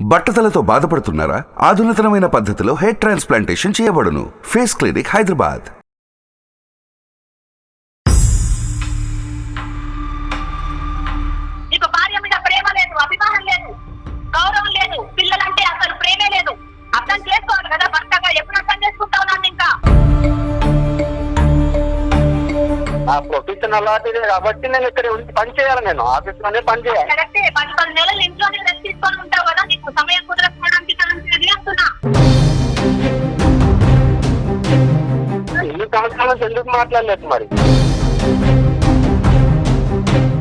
బట్టతలతో బాధపడుతున్నారా? ఆధునితనమైన పద్ధతిలో hair transplantation చేయబడును. Face clinic, Hyderabad. నీకు భార్య మీద ప్రేమ లేదు, అభిమానం లేదు, గౌరవం లేదు, పిల్లలంటే అసలు ప్రేమే లేదు. అర్థం చేసుకోవాలి కదా భర్తగా. ఎప్పుడు అర్థం చేసుకుంటావు నన్ను? ఇంకా నా ప్రొఫెషన్ అలాంటిది కాబట్టి నేను ఇక్కడ పని చేయాలి. నేను ఆఫీస్ లోనే పని చేయాలి. కరెక్టే. 10 నెలలు ఇంట్లోనే రెస్ట్ తీసుకొని ఉంటావు కదా, నీకు సమయం కుదరకపోవడానికి అంటున్నా. ఇన్ని సంవత్సరాల నుంచి ఎందుకు మాట్లాడలేదు మరి?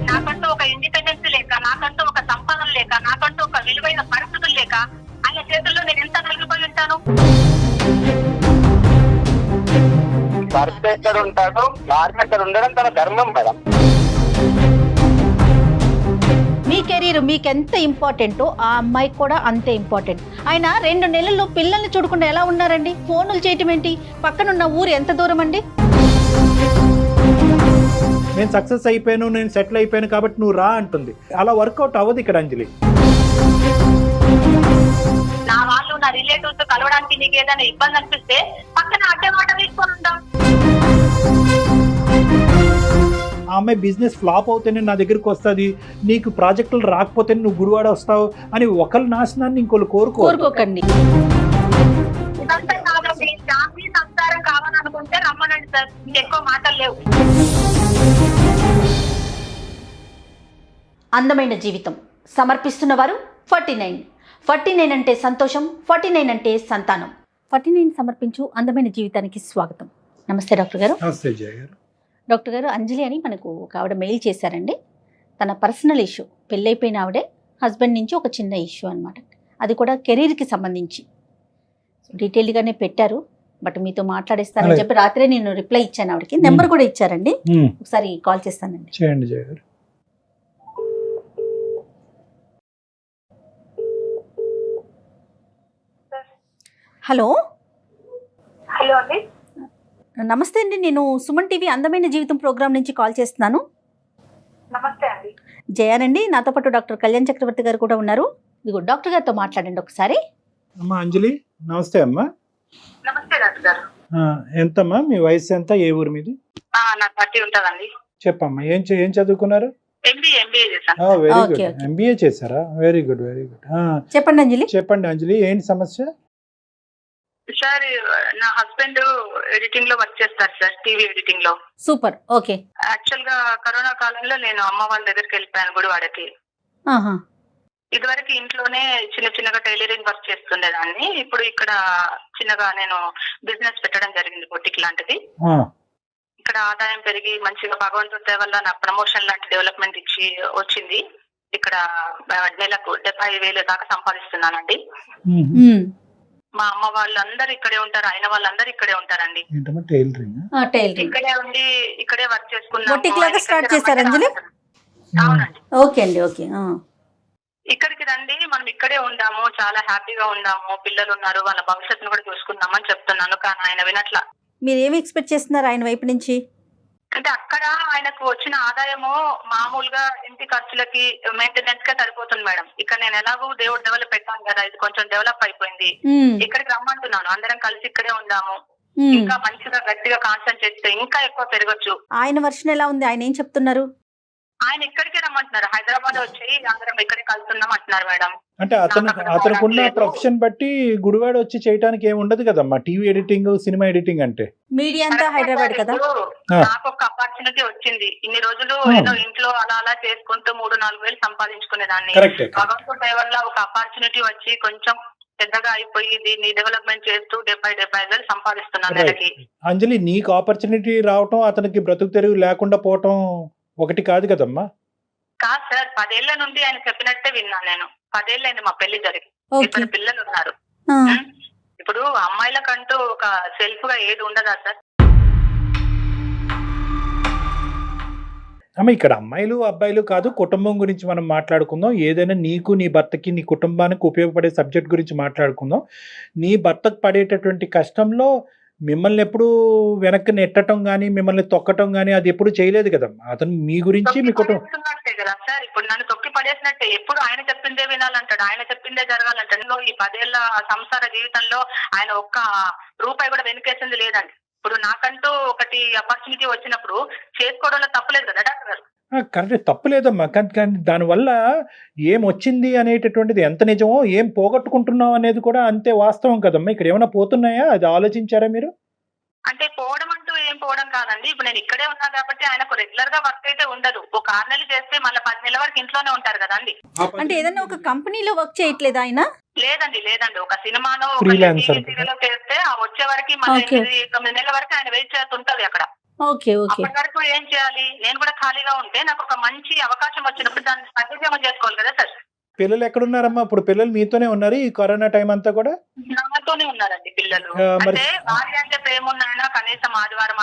నాకంటూ ఒక ఇండిపెండెన్స్ లేక, నాకంటూ ఒక సంపాదన లేక, నాకంటూ ఒక విలువైన పరిస్థితులు లేక ఆయన చేతుల్లో నేను ఎంత నలిగిపోయి ఉంటాను. భర్త ఎక్కడ ఉంటాడో భార్య ఎక్కడ ఉండడం తన ధర్మం మేడం. మీ కెరీర్ మీకు ఎంత ఇంపార్టెంటో ఆ అమ్మాయికి కూడా అంతే ఇంపార్టెంట్. ఆయన 2 నెలలు పిల్లల్ని చూడకుండా ఎలా ఉన్నారండి? ఫోన్లు చేయటం ఏంటి? పక్కనున్న ఊరు ఎంత దూరం అండి? నేను సక్సెస్ అయిపోయాను, నేను సెటిల్ అయిపోయాను కాబట్టి నువ్వు రా అంటుంది. అలా వర్కౌట్ అవ్వదు ఇక్కడ అంజలి. నా వాళ్ళు, నా రిలేటివ్స్ కలవడానికి నీకు ఏదైనా ఇబ్బంది అనిపిస్తే పక్కన అడ్డే మాట తీసుకొని ఉంటాం. ఆ అమ్మాయి బిజినెస్ ఫ్లాప్ అవుతేనే నా దగ్గరికి వస్తుంది, నీకు ప్రాజెక్టులు రాకపోతే నువ్వు గుడివాడ వస్తావు అని ఒకరి నాశనాన్ని ఇంకోళ్ళు కోరుకోకండి. ఇదంతా కాదండి. శాంతి సంసారం కావాలనుకుంటే రమ్మనండి సార్. ఇంకెక్కువ మాటలు లేవు. అందమైన జీవితం సమర్పిస్తున్న వారు 49 అంటే సంతోషం, 49 అంటే సంతానం. 49 సమర్పించు అందమైన జీవితానికి స్వాగతం. నమస్తే డాక్టర్ గారు. నమస్తే జయ గారు. డాక్టర్ గారు, అంజలి అని మనకు ఒక ఆవిడ మెయిల్ చేశారండి. తన పర్సనల్ ఇష్యూ, పెళ్ళైపోయిన ఆవిడే, హస్బెండ్ నుంచి ఒక చిన్న ఇష్యూ అనమాట. అది కూడా కెరీర్కి సంబంధించి డీటెయిల్గానే పెట్టారు. బట్ మీతో మాట్లాడేస్తానని చెప్పి రాత్రే నేను రిప్లై ఇచ్చాను ఆవిడకి. నెంబర్ కూడా ఇచ్చారండి, ఒకసారి కాల్ చేస్తానండి. చేయండి జయ గారు. హలో. హలో అండి. నమస్తే అండి, నేను సుమన్ టీవీ అందమైన జీవితం ప్రోగ్రామ్ నుంచి కాల్ చేస్తున్నాను. నమస్తే అండి. జయానండి, నాతో పాటు డాక్టర్ కళ్యాణ్ చక్రవర్తి గారు కూడా ఉన్నారు. ఇదిగో డాక్టర్ గారితో మాట్లాడండి ఒకసారి. అమ్మా అంజలి, నమస్తే అమ్మా. నమస్తే డాక్టర్ గారు. ఎంతమ్మా మీ వయసు ఎంత? ఏ ఊరు మీది? నాకు 30 ఉంటుందండి. చెప్పమ్మా, ఏం చదువుకున్నారు? ఎంబీఏ చేశాను. Very okay, good. Okay. MBA చేశారా? Very good. చెప్పండి అంజలి. చెప్పండి అంజలి, ఏంటి సమస్య? సార్, నా హస్బెండ్ ఎడిటింగ్ లో వర్క్ చేస్తారు సార్, టీవీ ఎడిటింగ్ లో. సూపర్. ఓకే. యాక్చువల్ గా కరోనా కాలంలో నేను అమ్మ వాళ్ళ దగ్గరికి వెళ్ళిపోయాను గుడివాడకి. ఆహా. ఇదివరకు ఇంట్లోనే చిన్నగా టైలరింగ్ వర్క్ చేస్తుండేదాన్ని. ఇప్పుడు ఇక్కడ చిన్నగా నేను బిజినెస్ పెట్టడం జరిగింది, బొటిక్ లాంటిది. ఇక్కడ ఆదాయం పెరిగి మంచిగా భగవంతుడి దయ వల్ల నా ప్రమోషన్ లాంటి డెవలప్మెంట్ ఇచ్చి వచ్చింది. ఇక్కడ నెలకు 70,000 దాకా సంపాదిస్తున్నానండి. మా అమ్మ వాళ్ళందరూ ఇక్కడే ఉంటారు, ఆయన వాళ్ళందరూ ఇక్కడే ఉంటారండి. ఇక్కడే ఉండి ఇక్కడే వర్క్ చేసుకున్నాను. బొటిక్ లాగా స్టార్ట్ చేశారు అంజలి? అవునండి. ఓకే అండి, ఓకే. ఇక్కడికి రండి, మనం ఇక్కడే ఉందాము, చాలా హ్యాపీగా ఉందాము, పిల్లలు ఉన్నారు, వాళ్ళ భవిష్యత్తును కూడా చూసుకుందామని చెప్తున్నాను. కానీ ఆయన వినట్లా. మీరు ఏమి ఎక్స్పెక్ట్ చేస్తున్నారు ఆయన వైపు నుంచి? అంటే అక్కడ ఆయనకు వచ్చిన ఆదాయము మామూలుగా ఇంటి ఖర్చులకి, మెయింటెనెన్స్ గా సరిపోతుంది మేడం. ఇక్కడ నేను ఎలాగో దేవుడు డెవలప్ పెట్టాను కదా, ఇది కొంచెం డెవలప్ అయిపోయింది. ఇక్కడికి రమ్మంటున్నాను, అందరం కలిసి ఇక్కడే ఉందాము, ఇంకా మంచిగా గట్టిగా కాన్సన్ట్రేట్ చేస్తే ఇంకా ఎక్కువ పెరగచ్చు. ఆయన వర్షన్ ఎలా ఉంది? ఆయన ఏం చెప్తున్నారు? ఆయన ఇక్కడికే రమ్మంటున్నారు, హైదరాబాద్ వచ్చి అందరం ఇక్కడే కలుస్తున్నాం అంటున్నారు మేడం. అంటే అతనుకున్న ప్రొఫెషన్ బట్టి గుడివాడ వచ్చి చేయడానికి ఏమి ఉండదు కదమ్మా. టీవీ ఎడిటింగ్, సినిమా ఎడిటింగ్ అంటే మీడియా అంతా హైదరాబాద్ కదా. నాకు ఒక ఆపర్చునిటీ వచ్చింది. ఇన్ని రోజులు ఏదో ఇంట్లో అలా చేసుకుంటూ 3-4 వేలు సంపాదించుకునేదాన్ని. భగవంతుడి దయ వల్ల ఒక ఆపర్చునిటీ వచ్చి కొంచెం పెద్దగా అయిపోయి దీన్ని డెవలప్మెంట్ చేస్తూ 70,000 వేలు సంపాదిస్తున్నాను నెలకి. అంజలి, నీకు ఆపర్చునిటీ రావటం, అతనికి బ్రతుకు తెరువు లేకుండా పోవటం ఒకటి కాదు కదమ్మా. కాదు సార్, 10 ఏళ్ల నుండి ఆయన చెప్పినట్టే విన్నాను నేను. 10 ఏళ్ళైంది మా పెళ్లి జరిగి. ఇప్పుడు పిల్లలు ఉన్నారు. ఇప్పుడు అమ్మాయిలకంటూ ఒక సెల్ఫ్ గా ఏది ఉండదా సార్? అమ్మ, ఇక్కడ అమ్మాయిలు అబ్బాయిలు కాదు, కుటుంబం గురించి మనం మాట్లాడుకుందాం. ఏదైనా నీకు, నీ భర్తకి, నీ కుటుంబానికి ఉపయోగపడే సబ్జెక్ట్ గురించి మాట్లాడుకుందాం. నీ భర్తకు పడేటటువంటి కష్టంలో మిమ్మల్ని ఎప్పుడు వెనక్కి నెట్టడం కానీ మిమ్మల్ని తొక్కటం కానీ అది ఎప్పుడు చేయలేదు కదమ్మా. అతను మీ గురించి మీ కుటుంబం పడేస్తున్నట్టే కదా సార్, ఇప్పుడు నన్ను తొక్కి పడేసినట్టే. ఎప్పుడు ఆయన చెప్పిందే వినాలంటాడు, ఆయన చెప్పిందే జరగాలంటాడు. ఈ 10 ఏళ్ల సంసార జీవితంలో ఆయన ఒక్క రూపాయి కూడా వెనుకేసింది లేదండి. ఇప్పుడు నాకంటూ ఒకటి ఆపర్చునిటీ వచ్చినప్పుడు చేసుకోవడంలో తప్పులేదు కదా డాక్టర్ గారు. కరెక్ట్, తప్పులేదమ్మా. కానీ దానివల్ల ఏం వచ్చింది అనేటటువంటిది ఎంత నిజమో, ఏం పోగొట్టుకుంటున్నాం అనేది కూడా అంతే వాస్తవం కదమ్మా. ఇక్కడ ఏమైనా పోతున్నాయా, అది ఆలోచించారా మీరు? అంటే పోవడం అంటూ ఏం పోవడం కాదండి. ఇప్పుడు నేను ఇక్కడే ఉన్నా కాబట్టి ఆయనకు రెగ్యులర్ గా వర్క్ అయితే ఉండదు. ఒక 6 నెలలు చేస్తే మళ్ళీ 10 నెలల వరకు ఇంట్లోనే ఉంటారు కదండి. అంటే ఏదైనా ఒక కంపెనీలో వర్క్ చేయట్లేదు ఆయన? లేదండి, ఒక సినిమానో Freelancer. చేస్తే ఆ వచ్చే వరకు మళ్ళీ 9 నెలల వరకు ఆయన వెయిట్ చేస్తుంటది అక్కడ. Okay okay. అప్పటి వరకు ఏం చేయాలి? నేను కూడా ఖాళీగా ఉంటే నాకు ఒక మంచి అవకాశం వచ్చినప్పుడు దాన్ని సద్వినియోగం చేసుకోవాలి కదా సార్. పిల్లలు ఎక్కడున్నారమ్మా? ఇప్పుడు పిల్లలు మీతోనే ఉన్నారు ఈ కరోనా టైం అంతా కూడా? నాతోనే ఉన్నారండి పిల్లలు. మరి అంటే భార్య అంటే ప్రేమ ఉన్నాయన కనీసం ఆదివారం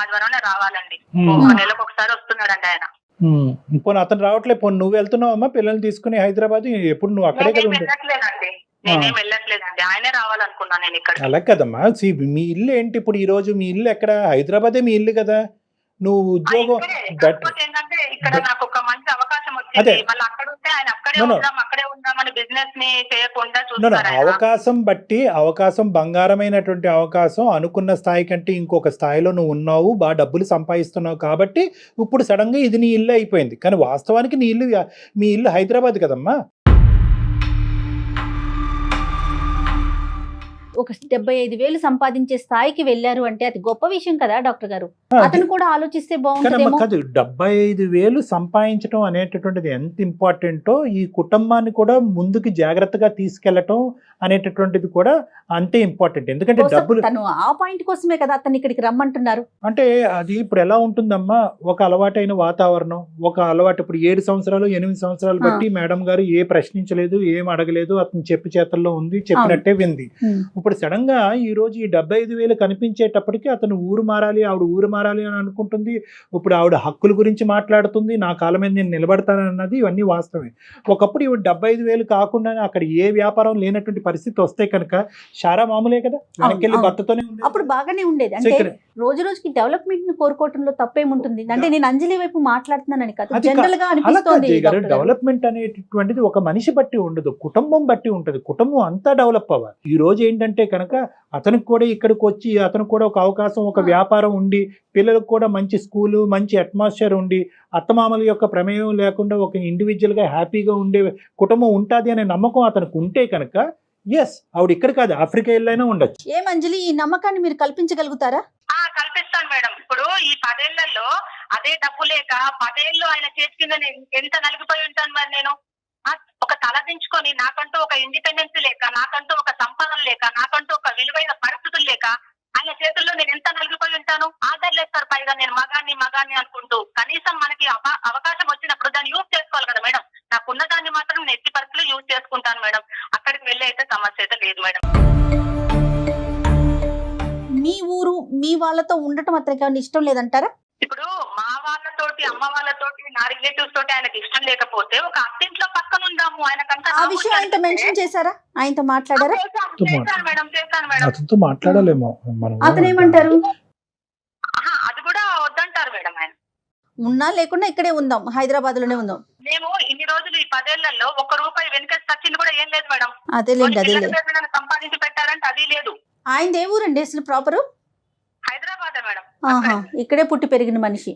రావాలండి. Hmm. ఒక నెలకు ఒకసారి వస్తున్నాడండి ఆయన. పోనీ అతను రావట్లే, పోనీ నువ్వు వెళ్తున్నావమ్మా పిల్లల్ని తీసుకుని హైదరాబాద్? ఎప్పుడు నువ్వు అక్కడే కదా ఉండే? నేనేం వెళ్ళట్లేదండి, ఆయనే రావాలనుకున్నా నేను ఇక్కడ. అలా కదమ్మా. మీ ఇల్లు ఏంటి ఇప్పుడు? ఈ రోజు మీ ఇల్లు ఎక్కడ? హైదరాబాదే మీ ఇల్లు కదా. నువ్వు ఉద్యోగం ఏంటంటే ఇక్కడ నాకు ఒక మంచి అవకాశం వచ్చింది. మళ్ళీ అక్కడ ఉంటే ఆయన అక్కడే ఉందామని బిజినెస్ ని చేయకుండా చూస్తారు. అవకాశం బంగారమైనటువంటి అవకాశం. అనుకున్న స్థాయి కంటే ఇంకొక స్థాయిలో నువ్వు ఉన్నావు, బాగా డబ్బులు సంపాదిస్తున్నావు కాబట్టి ఇప్పుడు సడన్ గా ఇది నీ ఇల్లు అయిపోయింది. కానీ వాస్తవానికి మీ ఇల్లు హైదరాబాద్ కదమ్మా. ఒక 75,000 సంపాదించే స్థాయికి వెళ్ళారు అంటే అది గొప్ప విషయం కదా డాక్టర్ గారు. అతను కూడా ఆలోచిస్తే బాగుంటుందేమో. కాదు, 75,000 సంపాదించడం అనేటటువంటిది ఎంత ఇంపార్టెంటో ఈ కుటుంబాన్ని కూడా ముందుకు జాగ్రత్తగా తీసుకెళ్లటం అనేటటువంటిది కూడా అంతే ఇంపార్టెంట్. ఎందుకంటే డబ్బులు తను ఆ పాయింట్ కోసమే కదా అతను ఇక్కడికి రమ్మంటున్నారు. అంటే అది ఇప్పుడు ఎలా ఉంటుందమ్మా, ఒక అలవాటైన వాతావరణం, ఒక అలవాటు. ఇప్పుడు 7 సంవత్సరాలు 8 సంవత్సరాలు బట్టి మేడం గారు ఏ ప్రశ్నించలేదు, ఏం అడగలేదు, అతను చెప్పి చేతల్లో ఉంది, చెప్పినట్టే వింది. ఇప్పుడు సడన్ గా ఈ రోజు ఈ 75,000 కనిపించేటప్పటికి అతను ఊరు మారాలి, ఆవిడ ఊరు మారాలి అని అనుకుంటుంది. ఇప్పుడు ఆవిడ హక్కుల గురించి మాట్లాడుతుంది, నా కాళ్ళ మీద నేను నిలబడతానన్నది, ఇవన్నీ వాస్తవమే. ఒకప్పుడు ఇవి 75,000 కాకుండా అక్కడ ఏ వ్యాపారం లేనటువంటి పరిస్థితి వస్తే కనుక షారా మామూలే కదా, వెనకెళ్ళి భర్తతోనే అప్పుడు బాగానే ఉండేది. అంటే రోజు రోజుకి డెవలప్మెంట్ ని కోరుకోవటంలో తప్పేముంటుంది? అంటే నేను అంజలి వైపు మాట్లాడుతున్నానని కాదు, జనరల్ గా అనిపిస్తోంది. డెవలప్మెంట్ అనేటటువంటిది ఒక మనిషి బట్టి ఉండదు, కుటుంబం బట్టి ఉంటుంది. కుటుంబం అంతా డెవలప్ అవ్వాలి. ఈ రోజు ఏంటంటే కనుక అతనికి కూడా ఇక్కడికి వచ్చి అతనికి కూడా ఒక అవకాశం, ఒక వ్యాపారం ఉండి, పిల్లలకు కూడా మంచి స్కూలు, మంచి అట్మాస్ఫియర్ ఉండి, అత్తమామల యొక్క ప్రమేయం లేకుండా ఒక ఇండివిజువల్ గా హ్యాపీగా ఉండే కుటుంబం ఉంటుంది అనే నమ్మకం అతనికి ఉంటే కనుక ఎస్, ఆవిడ ఇక్కడ కాదు ఆఫ్రికా వెళ్ళైనా ఉండొచ్చు. ఏం అంజలి, ఈ నమ్మకాన్ని మీరు కల్పించగలుగుతారా? కల్పిస్తాను మేడం. ఇప్పుడు ఈ 10 ఏళ్లలో అదే డబ్బు లేక 10 ఏళ్ళు ఆయన చేతి కింద ఎంత నలిగిపోయి ఉంటాను మరి నేను. ఒక తల దించుకొని నాకంటూ ఒక ఇండిపెండెన్స్ లేక, నాకంటూ ఒక సంపాదన లేక, నాకంటూ ఒక విలువైన పరిస్థితులు లేక ఆయన చేతుల్లో నేను ఎంత నలిగిపోయి ఉంటాను. ఆధారలేస్తారు పైగా నేను మగాన్ని అనుకుంటూ. కనీసం మనకి అవకాశం వచ్చినప్పుడు దాన్ని యూజ్ చేసుకోవాలి కదా మేడం. నాకున్న దాన్ని మాత్రం నేను ఎట్టి పరిస్థితుల్లో యూజ్ చేసుకుంటాను మేడం. అక్కడికి వెళ్ళి అయితే సమస్య అయితే లేదు మేడం. మీ ఊరు మీ వాళ్ళతో ఉండటం అతనికి ఇష్టం లేదంటారా? ఇప్పుడు మా వాళ్ళతోటి, అమ్మ వాళ్ళతోటి, నా రిలేటివ్స్ తోటి ఆయనకి ఇష్టం లేకపోతే ఒక అత్తింట్లో పక్కన ఉందాము. ఆయనకంతా ఆ విషయం ఆయనతో మెన్షన్ చేశారా? ఆయనతో మాట్లాడారా? చేశాను మేడం. అతనితో మాట్లాడాలేమో. అతను ఏమంటారు? అది కూడా వద్దంటారు మేడం. ఆయన ఉన్నా లేకుండా ఇక్కడే ఉందాం, హైదరాబాద్ లోనే ఉందాం. మేము ఇన్ని రోజులు ఈ 10 ఏళ్లలో 1 రూపాయి వెనకేసి వచ్చింది కూడా ఏం లేదు మేడం. అదేలేదు. సంపాదించి పెట్టారంటే అది లేదు. ఆయన ఏ ఊరండి అసలు ప్రాపరు? హైదరాబాద్ మేడం. ఇక్కడే పుట్టి పెరిగిన మనిషి.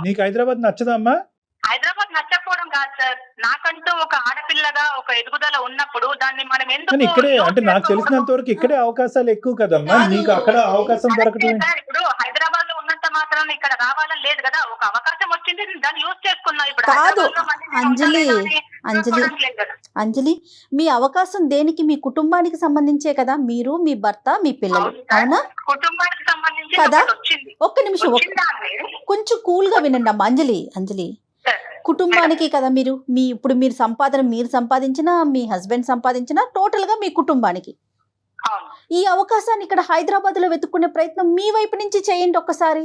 నీకు హైదరాబాద్ నచ్చదమ్మా? హైదరాబాద్ నచ్చకపోవడం కాదు సార్, నాకంటూ ఒక ఆడపిల్లగా ఒక ఎదుగుదల ఉన్నప్పుడు దాన్ని మనం ఎందుకు ఇక్కడే, అంటే నాకు తెలిసినంత వరకు ఇక్కడే అవకాశాలు ఎక్కువ కదమ్మా. నీకు అక్కడ అవకాశం దొరకడం ఇప్పుడు హైదరాబాద్ లో ఉన్నంత మాత్రం ఇక్కడ రావాలని లేదు కదా. ఒక అవకాశం వచ్చింది, దాన్ని యూజ్ చేసుకున్నా. ఇప్పుడు కాదు అంజలి, మీ అవకాశం దేనికి? మీ కుటుంబానికి సంబంధించే కదా, మీరు, మీ భర్త, మీ పిల్లలు, అవునా? కుటుంబానికి సంబంధించి కదా. వచ్చింది. ఒక్క నిమిషం, కొంచెం కూల్ గా వినండి అమ్మా. అంజలి, కుటుంబానికి కదా మీరు, ఇప్పుడు మీరు సంపాదించినా, మీ హస్బెండ్ సంపాదించినా, టోటల్ గా మీ కుటుంబానికి. ఈ అవకాశాన్ని ఇక్కడ హైదరాబాద్ లో వెతుక్కునే ప్రయత్నం మీ వైపు నుంచి చేయండి ఒక్కసారి.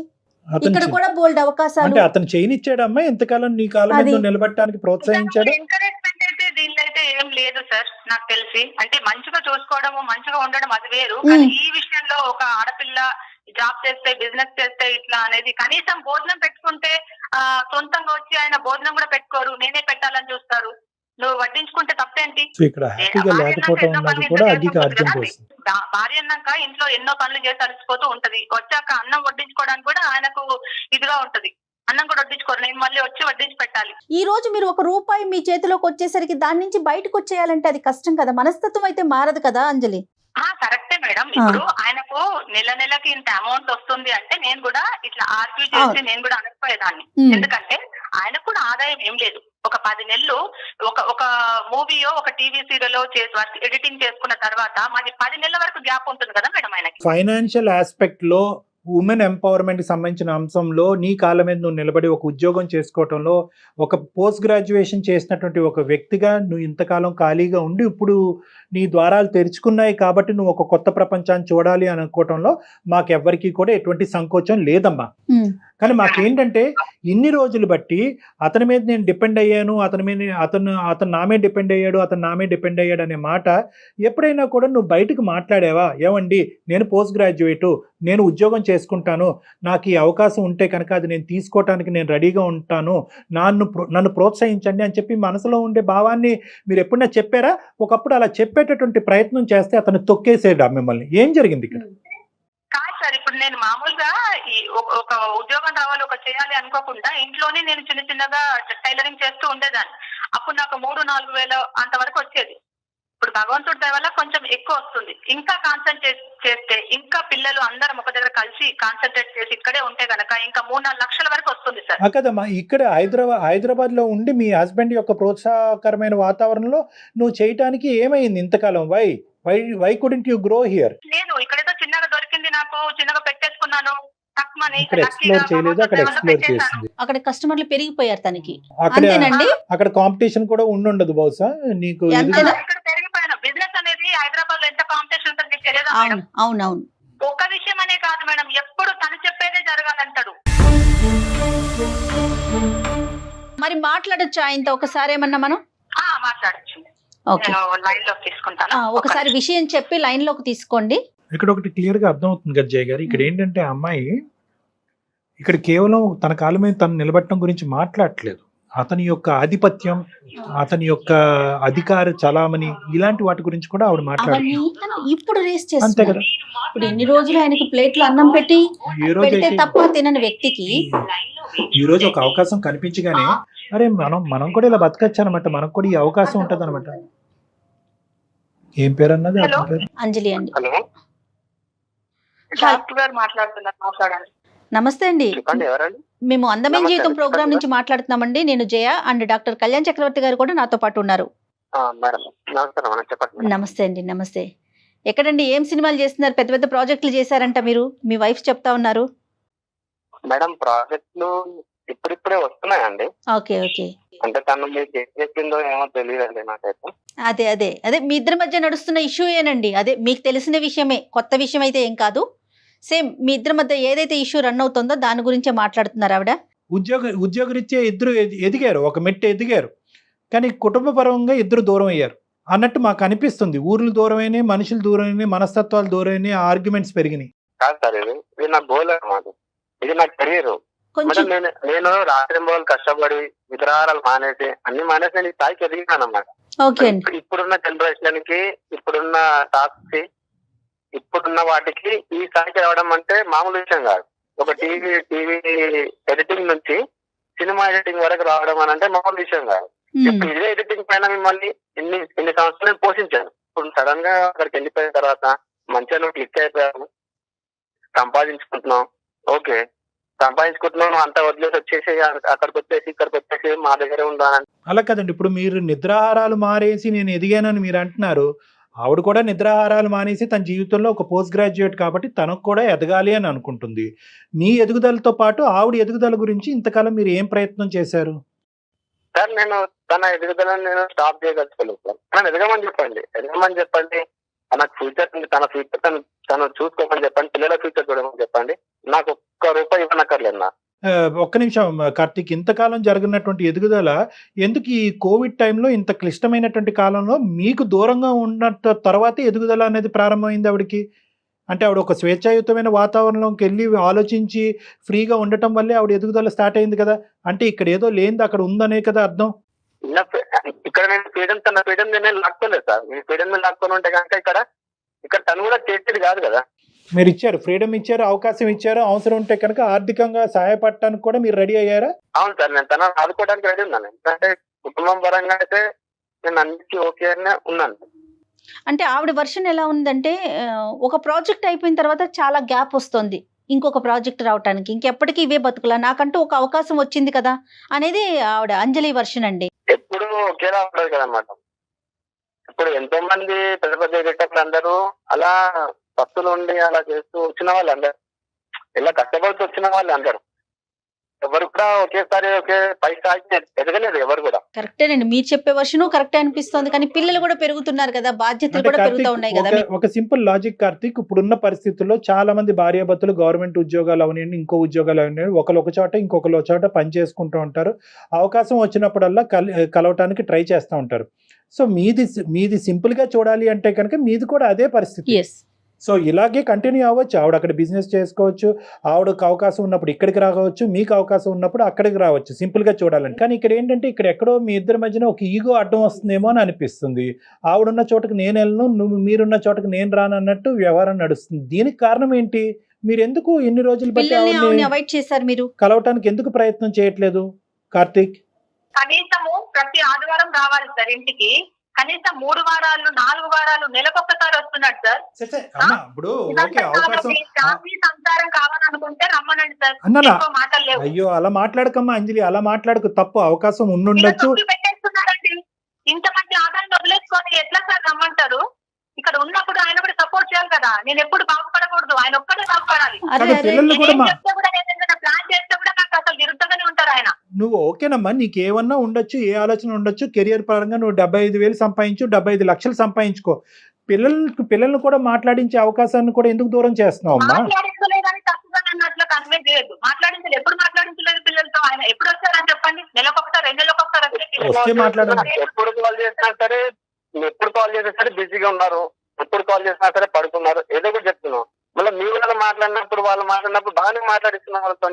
ఇక్కడ కూడా బోల్డ్ అవకాశాలు. అంటే అతను చేయనిచ్చాడమ్మా ఎంతకాలం నీ కాలం మీద నిలబడటానికి ప్రోత్సహించాడు? ఎంకరేజ్మెంట్ అయితే దీనిలో అయితే ఏం లేదు సార్ నాకు తెలిసి. అంటే మంచిగా చూసుకోవడము, మంచిగా ఉండడం అది వేరు. ఈ విషయంలో ఒక ఆడపిల్ల జాబ్ చేస్తే బిజినెస్ చేస్తే ఇట్లా అనేది కనీసం భోజనం పెట్టుకుంటే సొంతంగా వచ్చి ఆయన భోజనం కూడా పెట్టుకోరు, నేనే పెట్టాలని చూస్తారు. నువ్వు వడ్డించుకుంటే తప్పేంటి? సో ఇక్కడ హ్యాపీగా లేకపోవటం అన్నది కూడా అధిక అర్థం వస్తుంది. భార్య అన్నాక ఇంట్లో ఎన్నో పనులు చేసి అలసిపోతూ ఉంటది, వచ్చాక అన్నం వడ్డించుకోవడానికి కూడా ఆయనకు ఇదిగా ఉంటది. అన్నం కూడా వడ్డించుకోరు, నేను మళ్ళీ వచ్చి వడ్డించి పెట్టాలి. ఈ రోజు మీరు ₹1 మీ చేతిలోకి వచ్చేసరికి దాని నుంచి బయటకు వచ్చేయాలంటే అది కష్టం కదా, మనస్తత్వం అయితే మారదు కదా అంజలి. కరెక్టే మేడం. ఇప్పుడు ఆయనకు నెలకి ఇంత అమౌంట్ వస్తుంది అంటే నేను కూడా ఇట్లా ఆర్గ్యూ చేసి నేను కూడా అనకపోయేదాన్ని. ఎందుకంటే ఆయనకు కూడా ఆదాయం ఏం లేదు. ఒక 10 నెలలు ఒక మూవీయో ఒక టీవీ సీరియల్ చేసి ఎడిటింగ్ చేసుకున్న తర్వాత మాది 10 నెలల వరకు గ్యాప్ ఉంటుంది కదా మేడం ఆయనకి. ఫైనాన్షియల్ ఆస్పెక్ట్ లో ఉమెన్ ఎంపవర్మెంట్ కి సంబంధించిన అంశంలో నీ కాళ్ళ మీద నువ్వు నిలబడి ఒక ఉద్యోగం చేసుకోవటంలో ఒక పోస్ట్ గ్రాడ్యుయేషన్ చేసినటువంటి ఒక వ్యక్తిగా నువ్వు ఇంతకాలం ఖాళీగా ఉండి ఇప్పుడు నీ ద్వారాలు తెరుచుకున్నాయి కాబట్టి నువ్వు ఒక కొత్త ప్రపంచాన్ని చూడాలి అని అనుకోవటంలో మాకెవ్వరికి కూడా ఎటువంటి సంకోచం లేదమ్మా. కానీ మాకేంటంటే ఇన్ని రోజులు బట్టి అతని మీద నేను డిపెండ్ అయ్యాను, అతను నా మీద డిపెండ్ అయ్యాడు, అతను నా మీద డిపెండ్ అయ్యాడు అనే మాట ఎప్పుడైనా కూడా నువ్వు బయటకు మాట్లాడావా? ఏమండి నేను పోస్ట్ గ్రాడ్యుయేటు, నేను ఉద్యోగం చేసుకుంటాను, నాకు ఈ అవకాశం ఉంటే కనుక అది నేను తీసుకోవటానికి నేను రెడీగా ఉంటాను, నన్ను ప్రోత్సహించండి అని చెప్పి మనసులో ఉండే భావాన్ని మీరు ఎప్పుడైనా చెప్పారా? ఒకప్పుడు అలా చెప్పేటటువంటి ప్రయత్నం చేస్తే అతను తొక్కేసేడా మిమ్మల్ని? ఏం జరిగింది ఇక్కడ? కాదు సార్, ఇప్పుడు నేను మామూలుగా ఒక ఉద్యోగం రావాలి ఒక చేయాలి అనుకోకుండా ఇంట్లోనే నేను చిన్నగా టైలరింగ్ చేస్తూ ఉండేదాన్ని. అప్పుడు నాకు 3-4 వేల అంతవరకు వచ్చేది. ఇప్పుడు భగవంతుడి దయ వల్ల కొంచెం ఎక్కువ వస్తుంది. ఇంకా కాన్సన్ట్రేట్ చేస్తే ఇంకా పిల్లలు అందరం ఒక దగ్గర కలిసి కాన్సన్ట్రేట్ చేసి ఇక్కడే ఉంటే గనక ఇంకా 3-4 లక్షల వరకు వస్తుంది సార్. కదమ్మా, ఇక్కడ హైదరాబాద్ లో ఉండి మీ హస్బెండ్ యొక్క ప్రోత్సాహకరమైన వాతావరణంలో నువ్వు చేయటానికి ఏమైంది ఇంతకాలం? Why couldn't you grow here? నేను ఇక్కడేదో చిన్నగా దొరికింది, నాకు చిన్నగా పెట్టేసుకున్నాను. ఇక్కడ ఎక్స్ప్లోర్ చేయలేదు, అక్కడ ఎక్స్ప్లోర్ చేసింది. అక్కడ కస్టమర్లు పెరిగిపోయారు తనకి. అక్కడ కాంపిటీషన్ కూడా ఉండదు బహుశా నీకు. ఇక్కడ పెరిగిపోయాను. బిజినెస్ అనేది హైదరాబాద్ లో ఎంత కాంపిటీషన్ ఉంటుంది మీకు తెలియదా మేడం? అవునవును. ఒక్క విషయం అనే కాదు మేడం, ఎప్పుడు తను చెప్పేదే జరగాలంటాడు. మరి మాట్లాడొచ్చు ఆయనతో ఒకసారి ఏమన్నా మనం? మాట్లాడచ్చు. ఓకే, లైన్ లోకి తీసుకుంటాను. ఒకసారి విషయం చెప్పి లైన్ లోకి తీసుకోండి. ఇక్కడ ఒకటి క్లియర్ గా అర్థమవుతుంది కదా జయ గారు, ఇక్కడ ఏంటంటే ఆ అమ్మాయి ఇక్కడ కేవలం తన కాళ్ళ మీద తను నిలబెట్టడం గురించి మాట్లాడట్లేదు. అతని యొక్క ఆధిపత్యం, అతని యొక్క అధికార చలామణి, ఇలాంటి వాటి గురించి కూడా ఆవిడ మాట్లాడుతుంది. ఇప్పుడు రేస్ చేస్తుంది కదా. ఇప్పుడు ఎన్ని రోజులు ఆయనకి ప్లేట్లో అన్నం పెట్టి తప్ప తినని వ్యక్తికి ఈ రోజు ఒక అవకాశం కనిపించగానే అరే మనం కూడా ఇలా బతకచ్చు అనమాట, మనకు కూడా ఈ అవకాశం ఉంటది అనమాట. ఏం పేరు అన్నది? అంజలి అండి. హలో, డాక్టర్ గారు మాట్లాడుతున్నారు, మాట్లాడండి. నమస్తే అండి, ఎవరండి? మేము అందమైన జీవితం ప్రోగ్రామ్ నుంచి మాట్లాడుతున్నామండి. నేను జయ అండ్ డాక్టర్ కళ్యాణ్ చక్రవర్తి గారు కూడా నాతో పాటు ఉన్నారు. నమస్తే అండి. నమస్తే. ఎక్కడండి, ఏం సినిమాలు చేస్తున్నారు? పెద్ద పెద్ద ప్రాజెక్టులు చేశారంట మీరు, మీ వైఫ్ చెప్తా ఉన్నారు. మేడం ప్రాజెక్టులు ఇప్పుడిప్పుడే వస్తున్నాయండి. Okay okay. అంటే తను మీకు ఏం చెప్పిందో ఏమో తెలియదండి నాకైతే. అదే మీ ఇద్దరి మధ్య నడుస్తున్న ఇష్యూ ఏనండి. అదే మీకు తెలిసిన విషయమే, కొత్త విషయం అయితే ఏం కాదు. సేమ్ మీ ఇద్దరి మధ్య ఏదైతే ఇష్యూ రన్ అవుతుందో దాని గురించే మాట్లాడుతున్నారు ఆవిడ. ఉద్యోగరీత్యా ఇద్దరు ఎదిగారు, ఒక మెట్టు ఎదిగారు, కానీ కుటుంబపరంగా ఇద్దరు దూరం అయ్యారు అన్నట్టు మాకు అనిపిస్తుంది. ఊర్లు దూరమైనాయి, మనుషులు దూరమైనాయి, మనస్తత్వాలు దూరమైనాయి, ఆర్గ్యుమెంట్స్ పెరిగినాయి. కాదు సార్, ఇది నా గోల్ అన్నమాట, ఇది నా కెరీర్. నేను రాత్రి రోజులు కష్టపడి విగ్రహాలు మానేసి అన్ని మానేసి నేను ఈ స్థాయికి ఎదిగినాను అన్నమాట. ఇప్పుడున్న జనరేషన్ కి, ఇప్పుడున్న టాస్క్ కి, ఇప్పుడున్న వాటికి ఈ స్థాయికి రావడం అంటే మామూలు విషయం కాదు. ఒక టీవీ ఎడిటింగ్ నుంచి సినిమా ఎడిటింగ్ వరకు రావడం అని అంటే మామూలు విషయం కాదు. ఇప్పుడు ఇదే ఎడిటింగ్ పైన మిమ్మల్ని ఇన్ని సంవత్సరాలు పోషించాను. ఇప్పుడు సడన్ గా అక్కడికి వెళ్ళిపోయిన తర్వాత మంచిగా క్లిక్ అయిపోయాము, సంపాదించుకుంటున్నాం. ఓకే, సంపాదించుకుంటున్నాను, అంతా వదిలేసి వచ్చేసి ఇక్కడికి వచ్చేసి మా దగ్గరే ఉండాలని. అలా కదండి, ఇప్పుడు మీరు నిద్రాహారాలు మానేసి నేను ఎదిగానని మీరు అంటున్నారు. ఆవిడ కూడా నిద్రాహారాలు మానేసి తన జీవితంలో ఒక పోస్ట్ గ్రాడ్యుయేట్ కాబట్టి తనకు కూడా ఎదగాలి అని అనుకుంటుంది. మీ ఎదుగుదలతో పాటు ఆవిడ ఎదుగుదల గురించి ఇంతకాలం మీరు ఏం ప్రయత్నం చేశారు? సార్ నేను తన ఎదుగుదలను నేను స్టాప్ చేయగలుగుతాను సార్. తను ఎదగమని చెప్పండి, తనకు ఫ్యూచర్ ఉంది, తన ఫ్యూచర్ తను చూసుకోమని చెప్పండి, పిల్లల ఫ్యూచర్ చూడమని చెప్పండి. నాకు ₹1 ఇవ్వనక్కర్లేదు. ఒక్క నిమిషం కార్తీక్, ఇంతకాలం జరిగినటువంటి ఎదుగుదల ఎందుకు ఈ కోవిడ్ టైంలో ఇంత క్లిష్టమైనటువంటి కాలంలో మీకు దూరంగా ఉన్న తర్వాత ఎదుగుదల అనేది ప్రారంభమైంది ఆవిడకి? అంటే ఆవిడ ఒక స్వేచ్ఛాయుతమైన వాతావరణంలోకి వెళ్ళి ఆలోచించి ఫ్రీగా ఉండటం వల్లే ఆవిడ ఎదుగుదల స్టార్ట్ అయింది కదా. అంటే ఇక్కడ ఏదో లేనిది అక్కడ ఉందనే కదా అర్థం. ఇక్కడ నేను ఫ్రీడమ్ తన ఫ్రీడమ్ నేను లాక్కోలేదు సార్. నేను ఫ్రీడమ్ మీద లాక్కొని ఉంటే కనుక ఇక్కడ తను కూడా చేసేది కాదు కదా. మీరు ఇచ్చారు, ఫ్రీడమ్ ఇచ్చారు, అవకాశం ఇచ్చారు, అవసరం ఉంటే కనుక ఆర్థికంగా సహాయపడటానికి కూడా మీరు రెడీ అయ్యారా? అవును సార్, నేను తన ఆదుకోవడానికి రెడీ ఉన్నాను. ఎందుకంటే కుటుంబం పరంగా అయితే నేను అన్నిటికీ ఓకే అనే ఉన్నాను. అంటే ఆవిడ వర్షన్ ఎలా ఉందంటే ఒక ప్రాజెక్ట్ అయిపోయిన తర్వాత చాలా గ్యాప్ వస్తుంది ఇంకొక ప్రాజెక్ట్ రావడానికి, ఇంకెప్పటికీ ఇవే బతుకులా, నాకంటూ ఒక అవకాశం వచ్చింది కదా అనేది ఆవిడ అంజలి వర్షన్ అండి. ఎప్పుడు ఒకేలా ఉండదు కదనమాట. ఇప్పుడు ఎంతో మంది పెద్ద పెద్ద ఎడిటర్లు అందరూ అలా భక్తులు ఉండి అలా చేస్తూ వచ్చిన వాళ్ళు అందరు, ఇలా కష్టపడుతూ వచ్చిన వాళ్ళు అందరు, ఎవరు కూడా ఒకేసారి ఒకే పై స్థాయికి ఎదగలేదు ఎవరు కూడా. కరెక్టేనండి, మీరు చెప్పే వర్షను కరెక్టే అనిపిస్తుంది. కానీ పిల్లలు కూడా పెరుగుతున్నారు కదా, బాధ్యతలు కూడా పెరుగుతూ ఉన్నాయి కదా. ఒక సింపుల్ లాజిక్ కార్తీక్, ఇప్పుడున్న పరిస్థితుల్లో చాలా మంది భార్యాభర్తలు గవర్నమెంట్ ఉద్యోగాలు అవనివ్వండి, ఇంకో ఉద్యోగాలు అవనివ్వండి, ఒకరు ఒక చోట ఇంకొకరు ఒక చోట పని చేసుకుంటూ ఉంటారు. అవకాశం వచ్చినప్పుడల్లా కలవటానికి ట్రై చేస్తూ ఉంటారు. సో మీది సింపుల్ గా చూడాలి అంటే కనుక మీది కూడా అదే పరిస్థితి. సో ఇలాగే కంటిన్యూ అవ్వచ్చు. ఆవిడ అక్కడ బిజినెస్ చేసుకోవచ్చు, ఆవిడకు అవకాశం ఉన్నప్పుడు ఇక్కడికి రావచ్చు, మీకు అవకాశం ఉన్నప్పుడు అక్కడికి రావచ్చు, సింపుల్గా చూడాలని. కానీ ఇక్కడ ఏంటంటే ఇక్కడ ఎక్కడో మీ ఇద్దరి మధ్యన ఒక ఈగో అడ్డం వస్తుందేమో అని అనిపిస్తుంది. ఆవిడున్న చోటకి నేను వెళ్ళను, మీరున్న చోటకి నేను రాను అన్నట్టు వ్యవహారం నడుస్తుంది. దీనికి కారణం ఏంటి? మీరు ఎందుకు ఇన్ని రోజులు బట్టి అవాయిడ్ చేశారు? మీరు కలవటానికి ఎందుకు ప్రయత్నం చేయట్లేదు కార్తీక్? కనీసము ప్రతి ఆదివారం రావాలి సార్ ఇంటికి. కనీసం 3 వారాలు 4 వారాలు నెలకొకసారి వస్తున్నాడు సార్. సంసారం కావాలనుకుంటే రమ్మనండి సార్. మాటలు లేవు. అయ్యో అలా మాట్లాడకమ్మా అంజలి, అలా మాట్లాడకు, తప్పు. అవకాశం ఉండుండొచ్చు. పెట్టేస్తున్నారండి, ఇంతమంది ఆదాయం వదిలేసుకొని ఎట్లా సార్ రమ్మంటారు? ఇక్కడ ఉన్నప్పుడు ఆయన కూడా సపోర్ట్ చేయాలి కదా. నేను ఎప్పుడు బాగుపడకూడదు, ఆయన ఒక్కడే బాగుపడాలి. ప్లాన్ చేస్తే కూడా నాకు అసలు విరుద్ధంగానే ఉంటారు ఆయన. నువ్వు ఓకేనమ్మా, నీకేమన్నా ఉండొచ్చు, ఏ ఆలోచన ఉండొచ్చు, కెరియర్ పరంగా నువ్వు 75,000 సంపాదించు, 75 లక్షలు సంపాదించుకో. పిల్లల్ని కూడా మాట్లాడించే అవకాశాన్ని కూడా ఎందుకు దూరం చేస్తున్నావు అమ్మా? మాట్లాడించలేదని తప్పుగా నన్ను అట్లా కన్వే చేయొద్దు. మాట్లాడించలేదు, ఎప్పుడు మాట్లాడించలేదు పిల్లలతో. ఆయన ఎప్పుడు వచ్చారని చెప్పండి, నెలకొకసారి 2 నెలలకొకసారి వస్తే మాట్లాడండి. ఎప్పుడు కాల్ చేసినా సరే, ఎప్పుడు కాల్ చేసినా సరే బిజీగా ఉన్నారు, ఎప్పుడు కాల్ చేసినా సరే పడుకున్నారు, ఏదో ఒకటి చెప్తున్నావు. మళ్ళీ మీ వాళ్ళు వాళ్ళు మాట్లాడినప్పుడు బాగానే మాట్లాడిస్తున్నావు వాళ్ళతో.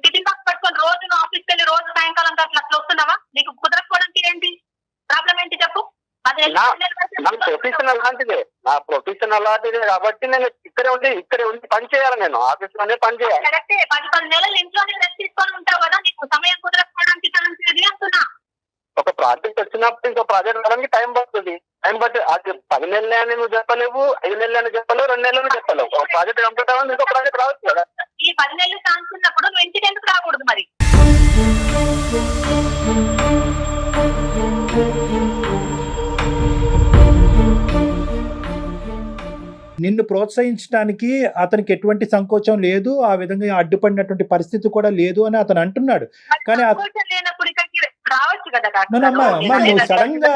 టిఫిన్ బాక్స్ పట్టుకొని రోజు ఆఫీస్కి వెళ్ళి రోజు సాయంకాలం అట్లా వస్తున్నావా? నీకు కుదరకపోవడానికి ఏంటి ప్రాబ్లం ఏంటి చెప్పు? నా ప్రొఫెషనల్ లాంటిదే, కాబట్టి నేను ఇక్కడే ఉండి పని చేయాలి. నేను ఆఫీస్ లోనే పని చేయాలి. కరెక్టే, 10 నెలలు ఇంట్లోనే రెస్ట్ తీసుకొని ఉంటావు కదా, నీకు సమయం కుదరకపోవడానికి అంటున్నా. ఒక ప్రాజెక్ట్ వచ్చినప్పుడు ఇంకో ప్రాజెక్ట్ రావడానికి టైం పడుతుంది. అది 10 నెలలే అని నువ్వు చెప్పలేవు, 5 నెలలు అని చెప్పలేవు, 2 నెలలు చెప్పలేవు. ఒక ప్రాజెక్ట్ కంప్లీట్ అవ్వాలి, ఇంకో ప్రాజెక్ట్ రావచ్చు కదా. ఈ 10 నెలలు ఛాన్స్ ఉన్నప్పుడు నువ్వు ఇంటికి ఎందుకు రాకూడదు మరి? నిన్ను ప్రోత్సహించడానికి అతనికి ఎటువంటి సంకోచం లేదు, ఆ విధంగా అడ్డుపడినటువంటి పరిస్థితి కూడా లేదు అని అతను అంటున్నాడు. కానీ నువ్వు సడన్ గా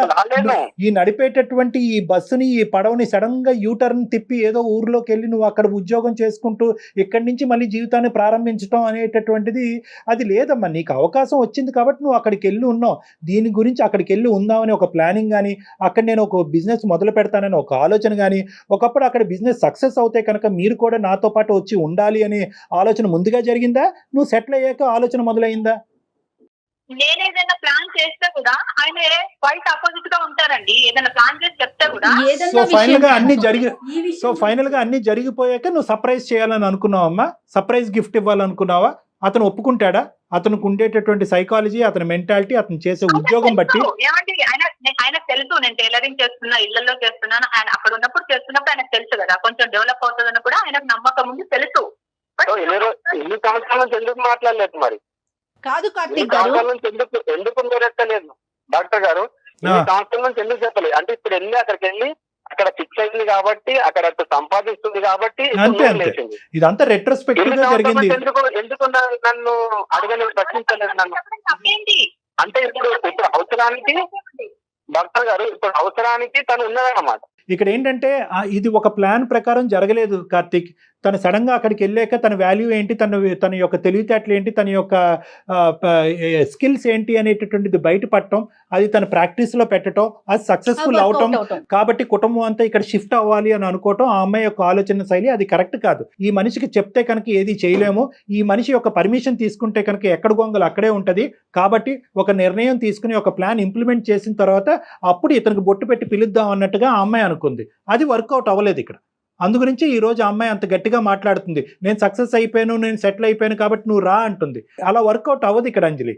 ఈ నడిపేటటువంటి ఈ బస్సుని, ఈ పడవని సడన్ గా యూటర్న్ తిప్పి ఏదో ఊర్లోకి వెళ్ళి నువ్వు అక్కడ ఉద్యోగం చేసుకుంటూ ఇక్కడి నుంచి మళ్ళీ జీవితాన్ని ప్రారంభించడం అనేటటువంటిది అది లేదమ్మా. నీకు అవకాశం వచ్చింది కాబట్టి నువ్వు అక్కడికి వెళ్ళి ఉన్నావు. దీని గురించి అక్కడికి వెళ్ళి ఉందామని ఒక ప్లానింగ్ కానీ, అక్కడ నేను ఒక బిజినెస్ మొదలు పెడతానని ఒక ఆలోచన కానీ, ఒకప్పుడు అక్కడ బిజినెస్ సక్సెస్ అవుతే కనుక మీరు కూడా నాతో పాటు వచ్చి ఉండాలి అనే ఆలోచన ముందుగా జరిగిందా? నువ్వు సెటిల్ అయ్యాక ఆలోచన మొదలైందా? నేను ఏదైనా ప్లాన్ చేస్తే కూడా ఆయన క్వైట్ ఆపోజిట్ గా ఉంటారండి. ఏదైనా ప్లాన్ చేసి చెప్తే కూడా ఫైనల్ గా అన్ని జరిగిపోయాక నువ్వు సర్ప్రైజ్ చేయాలని అనుకున్నావమ్మా? Surprise gift ఇవ్వాలనుకున్నావా? అతను ఒప్పుకుంటాడా? అతనికి ఉండేటటువంటి సైకాలజీ, అతని మెంటాలిటీ, అతను చేసే ఉద్యోగం బట్టి ఏమంటే ఆయన తెలుసు నేను టైలరింగ్ చేస్తున్నా, ఇళ్లలో చేస్తున్నాను. ఆయన అక్కడ ఉన్నప్పుడు చేస్తున్నప్పుడు ఆయనకు తెలుసు కదా, కొంచెం డెవలప్ అవుతుందని కూడా ఆయనకు నమ్మకం ఉంది, తెలుసు. ఎన్ని సంవత్సరాల నుంచి ఎందుకు మాట్లాడలేదు మరి? కాదు కార్తీక్ గారు, ఎందుకు మీరెత్తలేదు డాక్టర్ గారు? ఈ సంవత్సరం నుంచి ఎందుకు చెప్పలేదు? అంటే ఇప్పుడు వెళ్ళి అక్కడికి వెళ్ళి అక్కడ ఫిక్స్ అయింది కాబట్టి, అక్కడ సంపాదిస్తుంది కాబట్టి ఇదంతా రెట్రోస్పెక్టివ్ గా జరిగింది. ఎందుకు నన్ను అడగలేదు, ప్రశ్నించలేదు నన్ను? అంటే ఇప్పుడు అవసరానికి డాక్టర్ గారు, ఇప్పుడు అవసరానికి తను ఉన్నదన్నమాట. ఇక్కడ ఏంటంటే ఇది ఒక ప్లాన్ ప్రకారం జరగలేదు కార్తీక్. తను సడన్గా అక్కడికి వెళ్ళాక తన వాల్యూ ఏంటి, తన యొక్క తెలివితేటలు ఏంటి, తన యొక్క స్కిల్స్ ఏంటి అనేటటువంటిది బయటపడటం, అది తన ప్రాక్టీస్లో పెట్టడం, అది సక్సెస్ఫుల్ అవటం. కాబట్టి కుటుంబం అంతా ఇక్కడ షిఫ్ట్ అవ్వాలి అని అనుకోవటం ఆ అమ్మాయి యొక్క ఆలోచన శైలి అది కరెక్ట్ కాదు. ఈ మనిషికి చెప్తే కనుక ఏది చేయలేము, ఈ మనిషి యొక్క పర్మిషన్ తీసుకుంటే కనుక ఎక్కడ గొంగలు అక్కడే ఉంటుంది. కాబట్టి ఒక నిర్ణయం తీసుకుని ఒక ప్లాన్ ఇంప్లిమెంట్ చేసిన తర్వాత అప్పుడు ఇతనికి బొట్టు పెట్టి పిలుద్దాం అన్నట్టుగా ఆ అమ్మాయి అనుకుంది. అది వర్కౌట్ అవ్వలేదు ఇక్కడ. అందుగురించి ఈ రోజు ఆ అమ్మాయి అంత గట్టిగా మాట్లాడుతుంది, నేను సక్సెస్ అయిపోయాను, నేను సెటిల్ అయిపోయాను కాబట్టి నువ్వు రా అంటుంది. అలా వర్కౌట్ అవ్వదు ఇక్కడ అంజలి.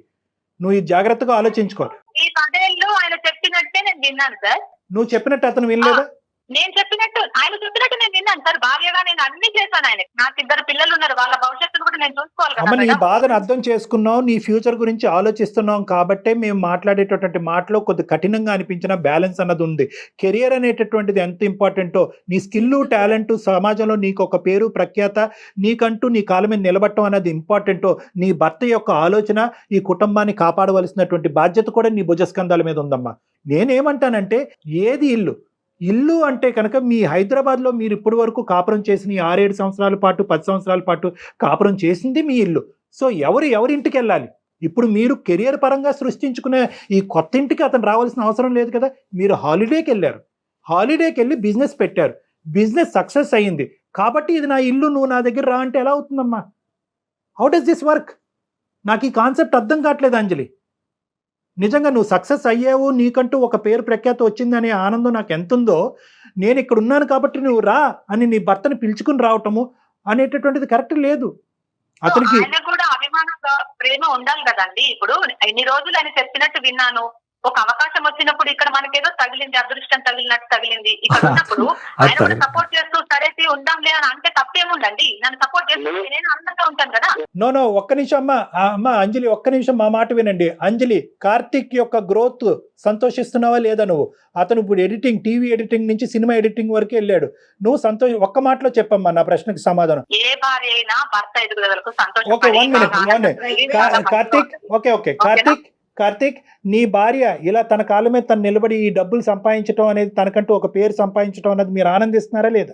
నువ్వు ఇది జాగ్రత్తగా ఆలోచించుకోవాలి. ఈ 10 ఏళ్ళు ఆయన చెప్పినట్టే నేను విన్నాను సార్. నువ్వు చెప్పినట్టు అతను వినలేదా? నేను చెప్పినట్టు ఆయన చెప్పినట్టు నేను విన్నాను సార్. భార్యగా నేను అన్ని చేశాను. ఆయన నాకు 2 పిల్లలు ఉన్నారు, వాళ్ళ భవిష్యత్తును కూడా నేను చూసుకోవాలి అమ్మ, నీ కదా. బాధను అర్థం చేసుకున్నావు, నీ ఫ్యూచర్ గురించి ఆలోచిస్తున్నాం కాబట్టే మేము మాట్లాడేటటువంటి మాటలో కొద్ది కఠినంగా అనిపించిన బ్యాలెన్స్ అన్నది ఉంది. కెరియర్ అనేటటువంటిది ఎంత ఇంపార్టెంటో, నీ స్కిల్ టాలెంట్, సమాజంలో నీకు ఒక పేరు ప్రఖ్యాత, నీకంటూ నీ కాళ్ళ మీద నిలబడటం అనేది ఇంపార్టెంటో, నీ భర్త యొక్క ఆలోచన ఈ కుటుంబాన్ని కాపాడవలసినటువంటి బాధ్యత కూడా నీ భుజస్కంధాల మీద ఉందమ్మా. నేనేమంటానంటే, ఏది ఇల్లు అంటే కనుక మీ హైదరాబాద్లో మీరు ఇప్పటి వరకు కాపురం చేసిన 6-7 సంవత్సరాల పాటు 10 సంవత్సరాల పాటు కాపురం చేసింది మీ ఇల్లు. సో ఎవరింటికి వెళ్ళాలి? ఇప్పుడు మీరు కెరియర్ పరంగా సృష్టించుకునే ఈ కొత్త ఇంటికి అతను రావాల్సిన అవసరం లేదు కదా. మీరు హాలిడేకి వెళ్ళారు, హాలిడేకి వెళ్ళి బిజినెస్ పెట్టారు, బిజినెస్ సక్సెస్ అయ్యింది కాబట్టి ఇది నా ఇల్లు, నువ్వు నా దగ్గర రా అంటే ఎలా అవుతుందమ్మా? How does this work? నాకు ఈ కాన్సెప్ట్ అర్థం కావట్లేదు అంజలి. నిజంగా నువ్వు సక్సెస్ అయ్యావు, నీకంటూ ఒక పేరు ప్రఖ్యాత వచ్చిందనే ఆనందం నాకు ఎంత ఉందో, నేను ఇక్కడ ఉన్నాను కాబట్టి నువ్వు రా అని నీ భర్తని పిలుచుకుని రావటము అనేటటువంటిది కరెక్ట్ లేదు. అతనికి కూడా అభిమానంగా ప్రేమ ఉండాలి కదండి. ఇప్పుడు ఎన్ని రోజులు ఆయన చెప్పినట్టు విన్నాను, ఒక అవకాశం వచ్చినప్పుడు ఇక్కడ మనకేదో తగిలింది, అదృష్టం తగిలినట్టు తగిలింది. ఇక్కడ ఉన్నప్పుడు ఆయన కూడా సపోర్ట్ చేస్తూ సరే ఉందాంలే అని అంటే తప్పేముందండి. నన్ను సపోర్ట్ చేస్తూ నేను అందంగా ఉంటాను కదా. నో ఒక్క నిమిషం అమ్మా అంజలి, ఒక్క నిమిషం మా మాట వినండి. అంజలి, కార్తిక్ యొక్క గ్రోత్ సంతోషిస్తున్నావా లేదా నువ్వు? అతను ఇప్పుడు టీవీ ఎడిటింగ్ నుంచి సినిమా ఎడిటింగ్ వరకు వెళ్ళాడు. నువ్వు ఒక్క మాటలో చెప్పమ్మా నా ప్రశ్నకు సమాధానం. ఏ భార్య అయినా భర్త ఎదుగుదలకు సంతోషం. Okay, 1 minute. Karthik, okay Karthik, నీ భార్య ఇలా తన కాళ్ళ మీద తను నిలబడి ఈ డబ్బులు సంపాదించడం అనేది, తనకంటూ ఒక పేరు సంపాదించడం అనేది మీరు ఆనందిస్తున్నారా లేదా?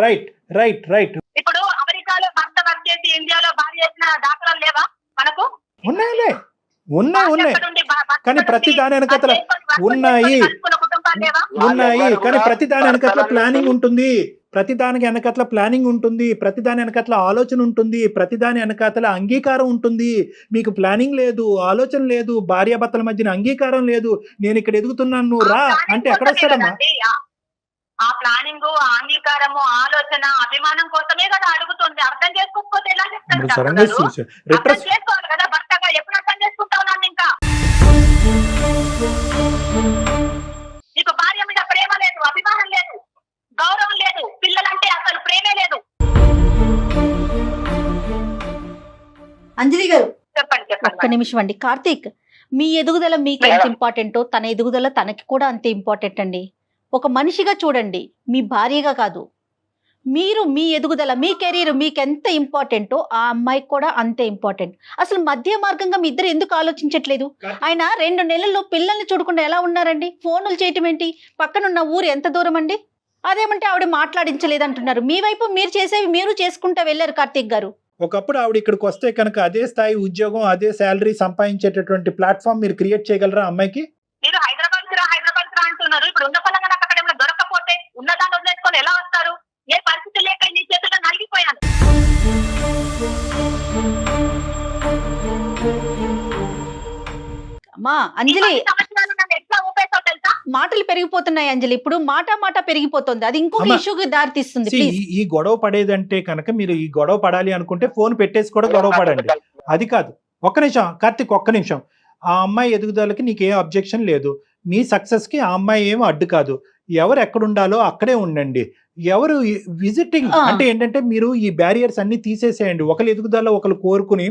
రైట్. ఇప్పుడు అమెరికాలో భర్త వర్క్ చేసి ఇండియాలో భార్య చేసిన దాఖలాలు లేవా మనకు? ఉన్నాయి కానీ ప్రతి దాని వెనకతల ఉన్నాయి కానీ ప్రతి దాని వెనకట్ల ప్లానింగ్ ఉంటుంది, ప్రతి దానికి వెనకట్ల ప్లానింగ్ ఉంటుంది, ప్రతి దాని వెనకట్ల ఆలోచన ఉంటుంది, ప్రతి దాని వెనకట్ల అంగీకారం ఉంటుంది. మీకు ప్లానింగ్ లేదు, ఆలోచన లేదు, భార్యాభర్తల మధ్యన అంగీకారం లేదు. నేను ఇక్కడ ఎదుగుతున్నాను, నువ్వు రా అంటే ఎక్కడ వస్తాడమ్మా? ఆ ప్లానింగ్, అంగీకారము, ఆలోచన, అభిమానం కోసమే కదా అడుగుతుంది. అర్థం చేసుకోకపోతే ఎలా చేస్తాను? చేసుకోవాలి కదా భర్తగా. ఎప్పుడు అర్థం చేసుకుంటావు నన్ను? ఇంకా నీకు భార్య మీద ప్రేమ లేదు, అభిమానం లేదు, గౌరవం లేదు, పిల్లలంటే అసలు ప్రేమే లేదు. అంజలి గారు చెప్పండి. ఒక్క నిమిషం అండి. కార్తీక్, మీ ఎదుగుదల మీకు ఎంత ఇంపార్టెంటో తన ఎదుగుదల తనకి కూడా అంతే ఇంపార్టెంట్ అండి. ఒక మనిషిగా చూడండి, మీ భార్యగా కాదు. మీరు మీ ఎదుగుదల, మీ కెరీర్ మీకు ఎంత ఇంపార్టెంటో ఆ అమ్మాయికి కూడా అంతే ఇంపార్టెంట్. అసలు మధ్య మార్గంగా మీ ఇద్దరు ఎందుకు ఆలోచించట్లేదు? ఆయన 2 నెలల్లో పిల్లల్ని చూడకుండా ఎలా ఉన్నారండి? ఫోన్లు చేయటం ఏంటి? పక్కనున్న ఊరు ఎంత దూరం అండి? అదేమంటే ఆవిడ మాట్లాడించలేదు అంటున్నారు. మీ వైపు మీరు చేసేవి మీరు చేసుకుంటూ వెళ్ళారు కార్తీక్ గారు. ఒకప్పుడు ఆవిడ ఇక్కడికి వస్తే కనుక అదే స్థాయి ఉద్యోగం, అదే శాలరీ సంపాదించేటటువంటి ప్లాట్ఫామ్ మీరు క్రియేట్ చేయగలరా అమ్మాయికి? మీరు హైదరాబాద్ రా అంటున్నారు. ఇప్పుడు ఉన్న పలంగా నాకు అక్కడ ఏమైనా దొరకపోతే ఉన్నదాన్ని వదిలేసుకొని ఎలా వస్తారు? ఏ పరిస్థితి లేక నీ చేతుల్లో నలిగిపోయాను. అమ్మా అంజలి, మాటలు పెరిగిపోతున్నాయి అంజలి. ఇప్పుడు మాట పెరిగిపోతుంది, అది ఇంకొక ఇష్యూకి దారితీస్తుంది. ఈ గొడవ పడేదంటే కనుక మీరు ఈ గొడవ పడాలి అనుకుంటే ఫోన్ పెట్టేసి కూడా గొడవ పడండి. అది కాదు. ఒక్క నిమిషం కార్తిక్, ఒక్క నిమిషం. ఆ అమ్మాయి ఎదుగుదలకి నీకేం అబ్జెక్షన్ లేదు, మీ సక్సెస్కి ఆ అమ్మాయి ఏం అడ్డు కాదు. ఎవరు ఎక్కడుండాలో అక్కడే ఉండండి. ఎవరు విజిటింగ్ అంటే ఏంటంటే మీరు ఈ బ్యారియర్స్ అన్ని తీసేసేయండి. ఒకరు ఎదుగుదల ఒకరు కోరుకుని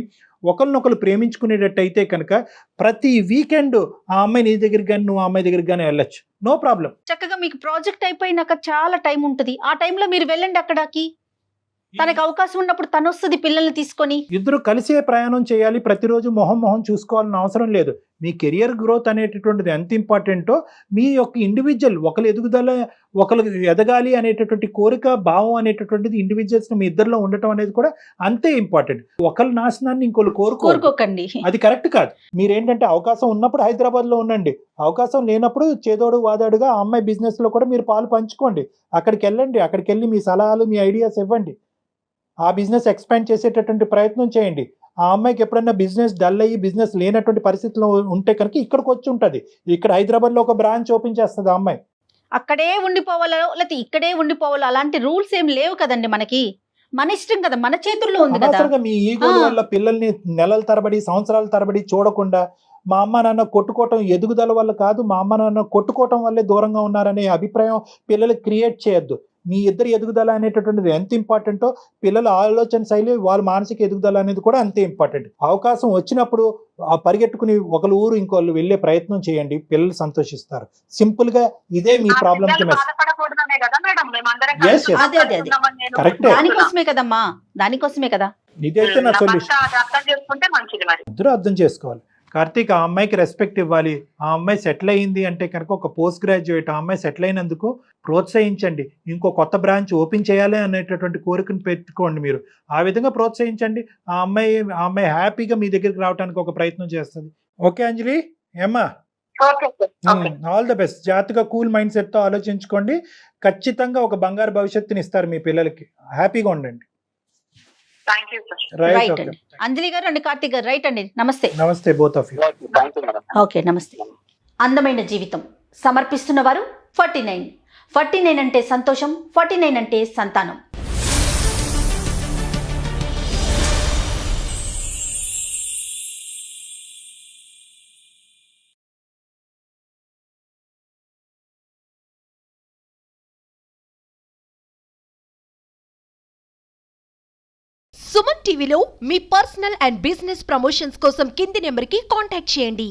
ఒకరినొకరు ప్రేమించుకునేటట్టయితే కనుక ప్రతి వీకెండ్ ఆ అమ్మాయి నీ దగ్గరికి కానీ నువ్వు ఆ అమ్మాయి దగ్గరికి కానీ వెళ్ళొచ్చు, నో ప్రాబ్లం. చక్కగా మీకు ప్రాజెక్ట్ అయిపోయినాక చాలా టైం ఉంటుంది, ఆ టైంలో మీరు వెళ్ళండి అక్కడికి. తనకు అవకాశం ఉన్నప్పుడు తను వస్తుంది పిల్లల్ని తీసుకొని. ఇద్దరు కలిసే ప్రయాణం చేయాలి, ప్రతిరోజు మొహం చూసుకోవాలని అవసరం లేదు. మీ కెరియర్ గ్రోత్ అనేటటువంటిది ఎంత ఇంపార్టెంటో మీ యొక్క ఇండివిజువల్ ఒకరు ఎదుగుదల, ఒకరు ఎదగాలి అనేటటువంటి కోరిక, భావం అనేటటువంటిది ఇండివిజువల్స్ మీ ఇద్దరిలో ఉండటం అనేది కూడా అంతే ఇంపార్టెంట్. ఒకరి నాశనాన్ని ఇంకోళ్ళు కోరుకోకండి, అది కరెక్ట్ కాదు. మీరేంటంటే అవకాశం ఉన్నప్పుడు హైదరాబాద్ లో ఉండండి, అవకాశం లేనప్పుడు చేదోడు వాదాడుగా ఆ అమ్మాయి బిజినెస్ లో కూడా మీరు పాలు పంచుకోండి. అక్కడికి వెళ్ళండి, అక్కడికి వెళ్ళి మీ సలహాలు, మీ ఐడియాస్ ఇవ్వండి. ఆ బిజినెస్ ఎక్స్పాండ్ చేసేటటువంటి ప్రయత్నం చేయండి. ఆ అమ్మాయికి ఎప్పుడైనా బిజినెస్ డల్ అయ్యి బిజినెస్ లేనటువంటి పరిస్థితిలో ఉంటే కనుక ఇక్కడికి వచ్చి ఉంటుంది. ఇక్కడ హైదరాబాద్ లో ఒక బ్రాంచ్ ఓపెన్ చేస్తుంది ఆ అమ్మాయి. అక్కడే ఉండిపోవాలో లేకపోతే ఇక్కడే ఉండిపోవాలో అలాంటి రూల్స్ ఏం లేవు కదండి మనకి. మన ఇష్టం కదా, మన చేతుల్లో ఉంది కదా. అనవసరంగా మీ ఈగో వల్ల పిల్లల్ని నెలల తరబడి, సంవత్సరాల తరబడి చూడకుండా మా అమ్మ నాన్న కొట్టుకోవటం ఎదుగుదల వల్ల కాదు, మా అమ్మ నాన్న కొట్టుకోవటం వల్లే దూరంగా ఉన్నారనే అభిప్రాయం పిల్లలకి క్రియేట్ చేయొద్దు. మీ ఇద్దరి ఎదుగుదల అనేటటువంటిది ఎంత ఇంపార్టెంటో పిల్లల ఆలోచన శైలి, వాళ్ళ మానసిక ఎదుగుదల అనేది కూడా అంతే ఇంపార్టెంట్. అవకాశం వచ్చినప్పుడు పరిగెట్టుకుని ఒకరు ఊరు ఇంకోళ్ళు వెళ్ళే ప్రయత్నం చేయండి, పిల్లలు సంతోషిస్తారు. సింపుల్ గా ఇదే మీ ప్రాబ్లం కి కరెక్ట్. దానికోసమే కదమ్మా, దానికోసమే కదా. ఇదైతే నా సొల్యూషన్. ఇద్దరు అర్థం చేసుకోవాలి. కార్తీక్, ఆ అమ్మాయికి రెస్పెక్ట్ ఇవ్వాలి. ఆ అమ్మాయి సెటిల్ అయ్యింది అంటే కనుక ఒక పోస్ట్ గ్రాడ్యుయేట్, ఆ అమ్మాయి సెటిల్ అయినందుకు ప్రోత్సహించండి. ఇంకో కొత్త బ్రాంచ్ ఓపెన్ చేయాలి అనేటటువంటి కోరికను పెట్టుకోండి. మీరు ఆ విధంగా ప్రోత్సహించండి. ఆ అమ్మాయి హ్యాపీగా మీ దగ్గరికి రావడానికి ఒక ప్రయత్నం చేస్తుంది. ఓకే అంజలి, ఏమ్మా, ఆల్ ద బెస్ట్. జాగ్రత్తగా కూల్ మైండ్ సెట్ తో ఆలోచించుకోండి. ఖచ్చితంగా ఒక బంగారు భవిష్యత్తుని ఇస్తారు మీ పిల్లలకి. హ్యాపీగా ఉండండి. రైట్ అండి అంజలి గారు అండ్ కార్తీక్ గారు. రైట్ అండి, నమస్తే. నమస్తే బోత్ ఆఫ్ యూ. ఓకే, నమస్తే. అందమైన జీవితం సమర్పిస్తున్న వారు 49 అంటే సంతోషం, 49 అంటే సంతానం. సుమన్ టీవీలో మీ పర్సనల్ అండ్ బిజినెస్ ప్రమోషన్స్ కోసం కింది నెంబర్కి కాంటాక్ట్ చేయండి.